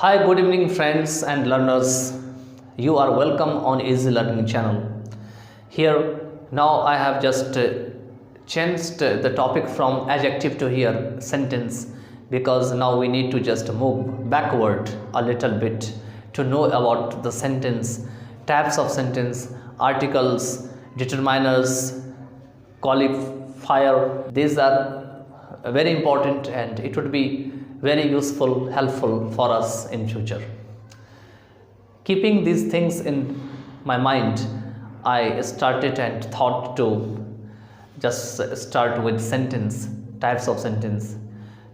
Hi, good evening friends and learners. You are welcome on Easy Learning channel. Here now I have just changed the topic from adjective to here sentence, because now we need to just move backward a little bit to know about the sentence, types of sentence, articles, determiners, qualifier. These are very important and it would be very useful, helpful for us in future. Keeping these things in my mind, I started and thought to just start with sentence, types of sentence.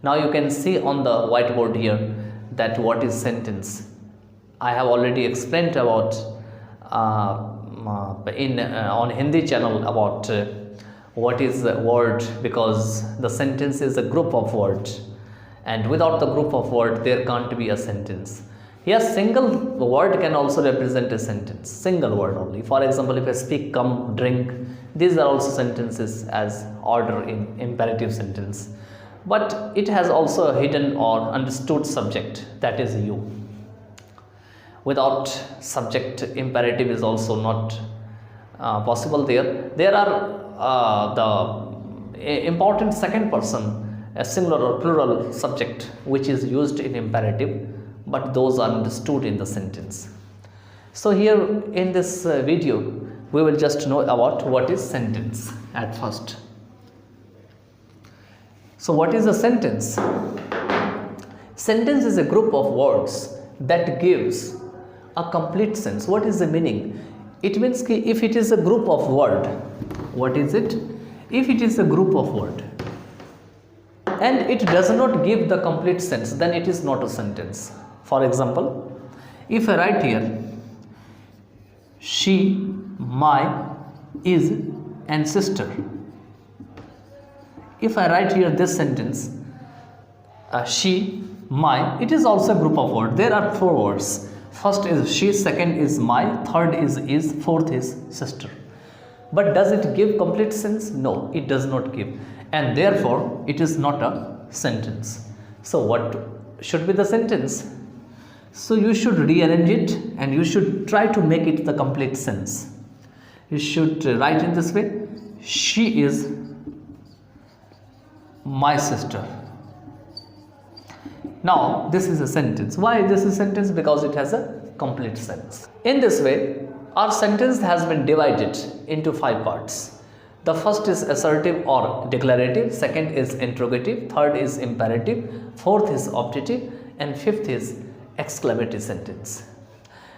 Now you can see on the whiteboard here that what is sentence. I have already explained about on Hindi channel about what is a word, because the sentence is a group of words, and without the group of words there can't be a sentence. Yes, single word can also represent a sentence, single word only. For example, if I speak, come, drink, these are also sentences as order in imperative sentence, but it has also a hidden or understood subject, that is you. Without subject, imperative is also not possible. There are the important second person, a singular or plural subject, which is used in imperative, but those are understood in the sentence. So here in this video we will just know about what is sentence at first. So what is a sentence? Sentence is a group of words that gives a complete sense. What is the meaning? It means कि if it is a group of word, what is it? If it is a group of word and it does not give the complete sense, then it is not a sentence. For example, if I write here she, my, is and sister, if I write here this sentence she, my, it is also a group of words. There are four words. First is she, second is my, third is, fourth is sister. But does it give complete sense? No, it does not give, and therefore it is not a sentence. So what should be the sentence? So you should rearrange it and you should try to make it the complete sense. You should write in this way: she is my sister. Now this is a sentence. Why this is a sentence? Because it has a complete sense. In this way, our sentence has been divided into 5 parts. The first is assertive or declarative, second is interrogative, third is imperative, fourth is optative, and fifth is exclamatory sentence.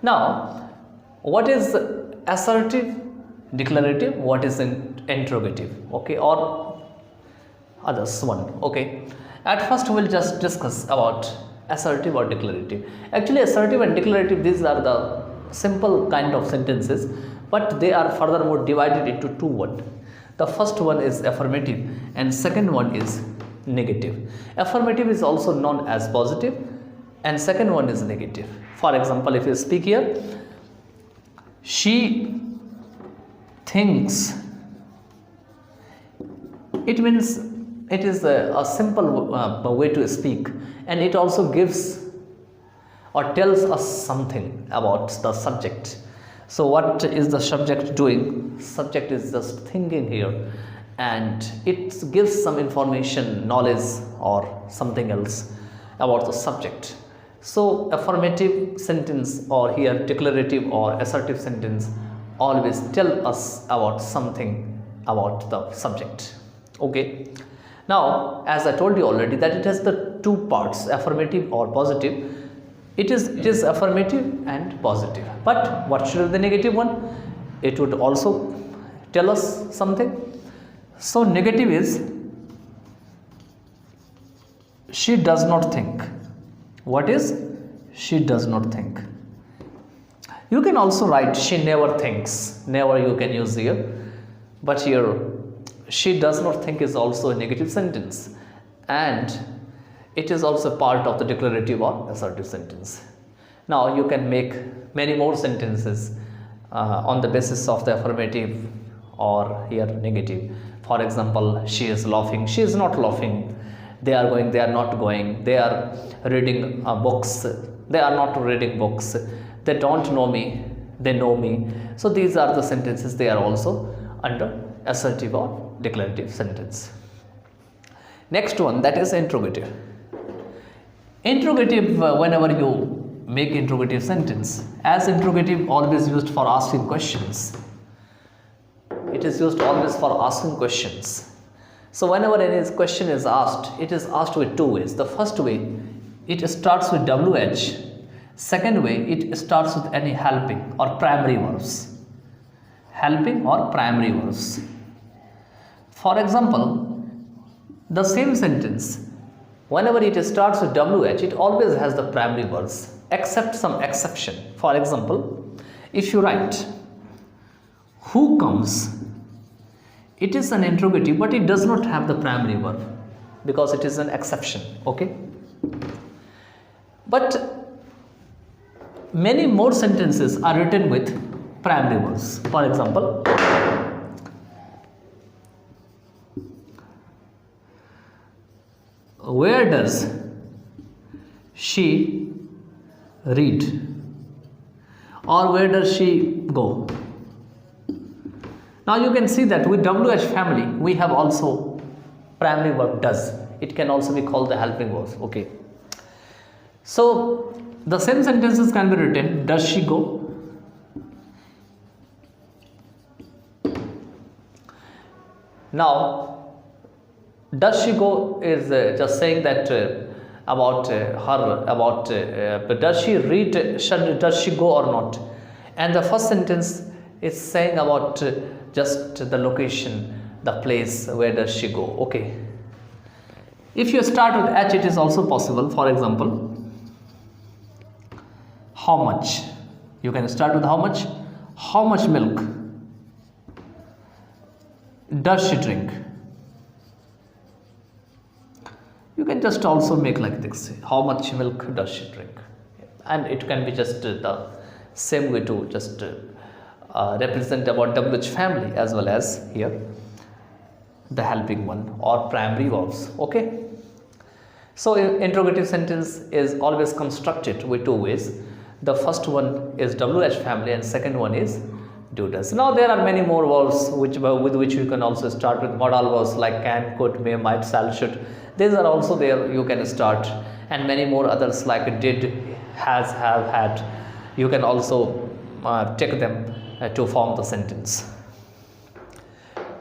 Now, what is assertive, declarative, what is interrogative, okay, or others one, okay. At first we will just discuss about assertive or declarative. Actually, assertive and declarative, these are the simple kind of sentences, but they are furthermore divided into 2 words. The first one is affirmative and second one is negative. Affirmative is also known as positive and second one is negative. For example, if you speak here, she thinks, it means it is a simple way to speak, and it also gives or tells us something about the subject. So what is the subject doing? Subject is just thinking here, and it gives some information, knowledge or something else about the subject. So affirmative sentence or here declarative or assertive sentence always tell us about something about the subject, okay. Now, as I told you already that it has the 2 parts, affirmative or positive. It is affirmative and positive. But what should be the negative one? It would also tell us something. So negative is she does not think. What is? She does not think. You can also write she never thinks. Never you can use here. But here she does not think is also a negative sentence, and it is also part of the declarative or assertive sentence. Now you can make many more sentences on the basis of the affirmative or here negative. For example, she is laughing, she is not laughing, they are going, they are not going, they are reading books, They are not reading books. They don't know me. They know me. So these are the sentences. They are also under assertive or declarative sentence. Next one, that is interrogative. Interrogative, whenever you make interrogative sentence, as interrogative always used for asking questions. It is used always for asking questions. So whenever any question is asked, it is asked with two ways. The first way, it starts with WH. Second way, it starts with any helping or primary verbs. Helping or primary verbs. For example, the same sentence, whenever it starts with WH, it always has the primary verbs, except some exception. For example, if you write, who comes? It is an interrogative, but it does not have the primary verb because it is an exception. Okay. But many more sentences are written with primary verbs. For example, where does she read? Or where does she go? Now you can see that with WH family, we have also primary verb does. It can also be called the helping verb. Okay. So the same sentences can be written, does she go? Now, does she go is just saying that about her, about does she read, does she go or not? And the first sentence is saying about just the location, the place, where does she go? Okay. If you start with H, it is also possible. For example, how much? You can start with how much? How much milk does she drink? You can just also make like this, how much milk does she drink? And it can be just the same way to just represent about WH family as well as here the helping one or primary verbs. Okay. So interrogative sentence is always constructed with two ways. The first one is WH family and second one is do does. Now there are many more verbs with which you can also start with modal verbs like can, could, may, might, shall, should. These are also there, you can start, and many more others like did, has, have, had. You can also take them to form the sentence.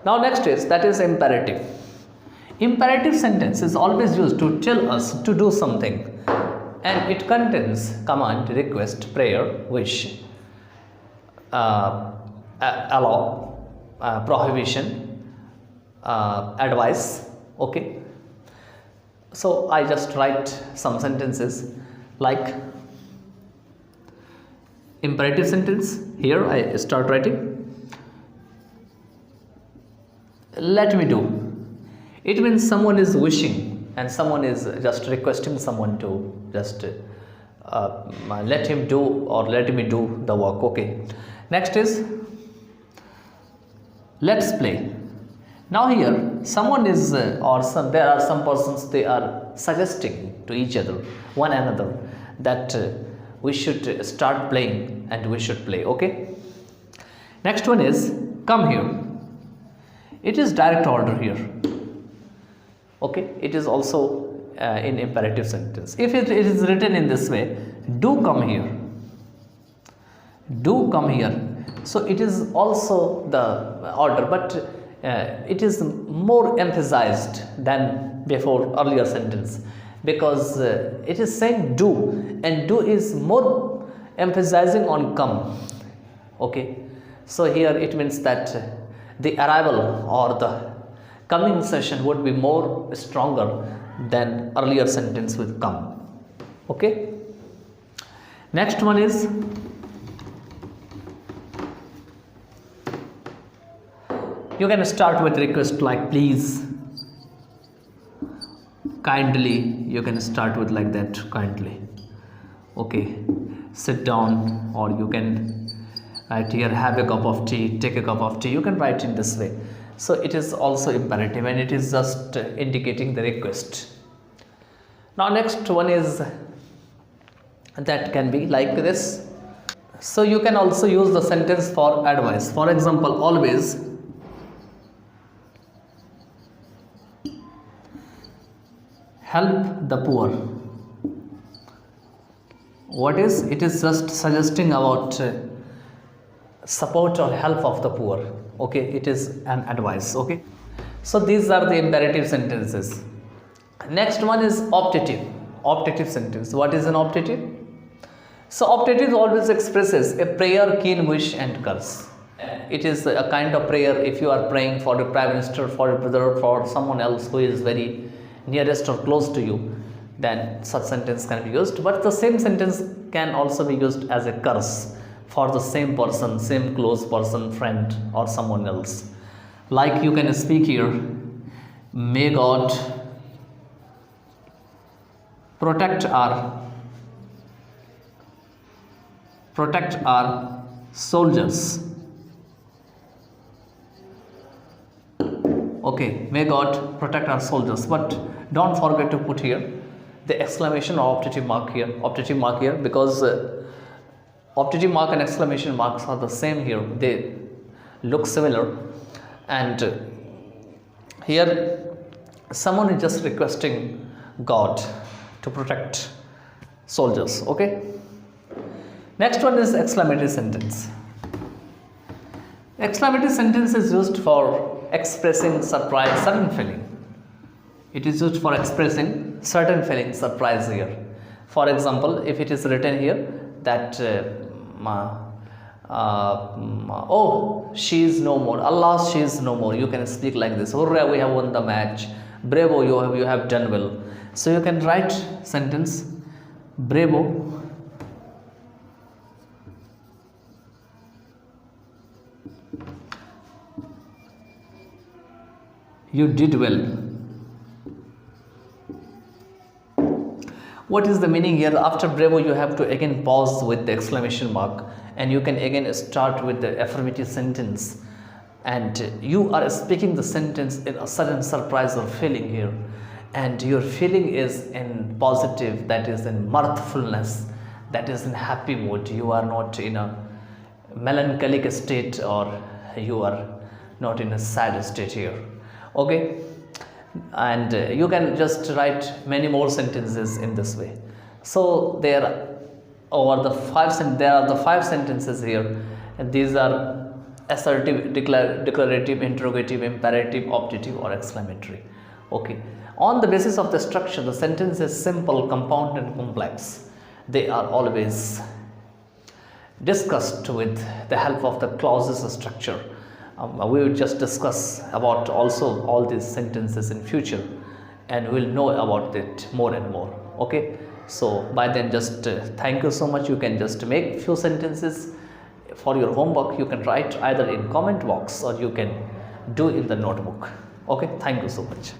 Now next is, that is imperative. Imperative sentence is always used to tell us to do something, and it contains command, request, prayer, wish, allow, prohibition, advice. Okay. So I just write some sentences like imperative sentence. Here I start writing, let me do. It means someone is wishing and someone is just requesting someone to just let him do or let me do the work. Okay. Next is let's play. Now here someone is there are some persons, they are suggesting to each other, one another, that we should start playing and we should play. Okay. Next one is come here. It is direct order here. Okay. It is also in imperative sentence. If it is written in this way, do come here. Do come here. So it is also the order, but it is more emphasized than before earlier sentence, because it is saying do, and do is more emphasizing on come. Okay. So here it means that the arrival or the coming session would be more stronger than earlier sentence with come. Okay. Next one is you can start with request like please, kindly. You can start with like that, kindly. Okay. Sit down, or you can write here have a cup of tea, take a cup of tea. You can write in this way. So it is also imperative and it is just indicating the request. Now next one is that can be like this. So you can also use the sentence for advice. For example, always help the poor. What is it? Is just suggesting about support or help of the poor. Okay, it is an advice. Okay, so these are the imperative sentences. Next one is optative sentence. What is an optative? So optative always expresses a prayer, keen wish and curse. It is a kind of prayer. If you are praying for the prime minister, for a brother, for someone else who is very nearest or close to you, then such sentence can be used. But the same sentence can also be used as a curse for the same person, same close person, friend or someone else. Like you can speak here, may God protect our soldiers. Okay, may God protect our soldiers, but don't forget to put here the exclamation or optative mark here, because optative mark and exclamation marks are the same here. They look similar, and here someone is just requesting God to protect soldiers. Okay. Next one is exclamatory sentence. Exclamatory sentence is used for expressing surprise, certain feeling. It is used for expressing certain feeling, surprise here. For example, if it is written here that oh, she is no more, Allah, she is no more, you can speak like this: hurrah, we have won the match, bravo, you have done well. So you can write sentence, bravo, you did well. What is the meaning here? After bravo, you have to again pause with the exclamation mark, and you can again start with the affirmative sentence, and you are speaking the sentence in a sudden surprise or feeling here, and your feeling is in positive, that is in mirthfulness, that is in happy mood. You are not in a melancholic state, or you are not in a sad state here. Okay, and you can just write many more sentences in this way. So there are the five sentences here, and these are assertive, declarative, interrogative, imperative, optative or exclamatory. Okay, on the basis of the structure, the sentence is simple, compound and complex. They are always discussed with the help of the clauses structure. We will just discuss about also all these sentences in future, and we'll know about it more and more. Okay, so by then, just thank you so much. You can just make few sentences for your homework. You can write either in comment box or you can do in the notebook. Okay, thank you so much.